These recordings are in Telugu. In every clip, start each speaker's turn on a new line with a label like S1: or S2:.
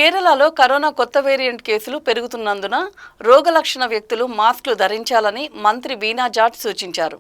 S1: కేరళలో కరోనా కొత్త వేరియంట్ కేసులు పెరుగుతున్నందున రోగలక్షణ వ్యక్తులు మాస్కులు ధరించాలని మంత్రి వీణా జార్జ్ సూచించారు.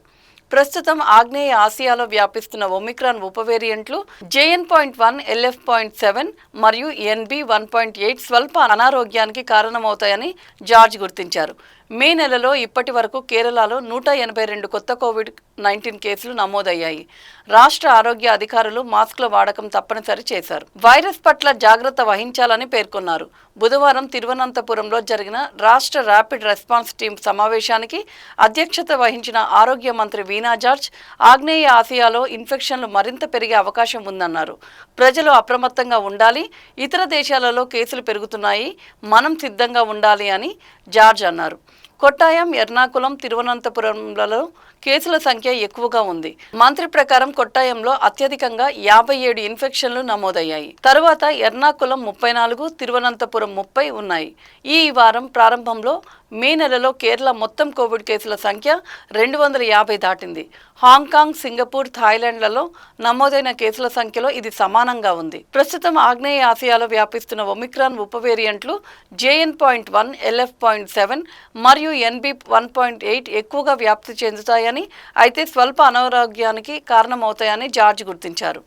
S1: ప్రస్తుతం ఆగ్నేయ ఆసియాలో వ్యాపిస్తున్న ఒమిక్రాన్ ఉపవేరియంట్లు JN.1, LF.7 మరియు NB.1.8 స్వల్ప అనారోగ్యానికి కారణమవుతాయని జార్జ్ గుర్తించారు. మే నెలలో ఇప్పటి వరకు కేరళలో 182 కొత్త కోవిడ్-19 కేసులు నమోదయ్యాయి. రాష్ట్ర ఆరోగ్య అధికారులు మాస్కుల వాడకం తప్పనిసరి చేశారు. వైరస్ పట్ల జాగ్రత్త వహించాలని పేర్కొన్నారు. బుధవారం తిరువనంతపురంలో జరిగిన రాష్ట్ర ర్యాపిడ్ రెస్పాన్స్ టీం సమావేశానికి అధ్యక్షత వహించిన ఆరోగ్య మంత్రి వీణా జార్జ్ ఆగ్నేయ ఆసియాలో ఇన్ఫెక్షన్లు మరింత పెరిగే అవకాశం ఉందన్నారు. ప్రజలు అప్రమత్తంగా ఉండాలి, ఇతర దేశాలలో కేసులు పెరుగుతున్నాయి, మనం సిద్ధంగా ఉండాలి అని జార్జ్ అన్నారు. కొట్టాయం, ఎర్నాకుళం, తిరువనంతపురంలలో కేసుల సంఖ్య ఎక్కువగా ఉంది. మంత్రి ప్రకారం కొట్టాయంలో అత్యధికంగా 57 ఇన్ఫెక్షన్లు నమోదయ్యాయి. తరువాత ఎర్నాకుళం 34, తిరువనంతపురం 30 ఉన్నాయి. ఈ వారం ప్రారంభంలో మే నెలలో కేరళ మొత్తం కోవిడ్ కేసుల సంఖ్య 250 దాటింది. హాంకాంగ్, సింగపూర్, థాయిలాండ్లలో నమోదైన కేసుల సంఖ్యలో ఇది సమానంగా ఉంది. ప్రస్తుతం ఆగ్నేయ ఆసియాలో వ్యాపిస్తున్న ఒమిక్రాన్ ఉపవేరియంట్లు JN.1, LF.7 మరియు NB.1.8 ఎక్కువగా వ్యాప్తి చెందుతాయని, అయితే స్వల్ప అనారోగ్యానికి కారణమవుతాయని జార్జ్ గుర్తించారు.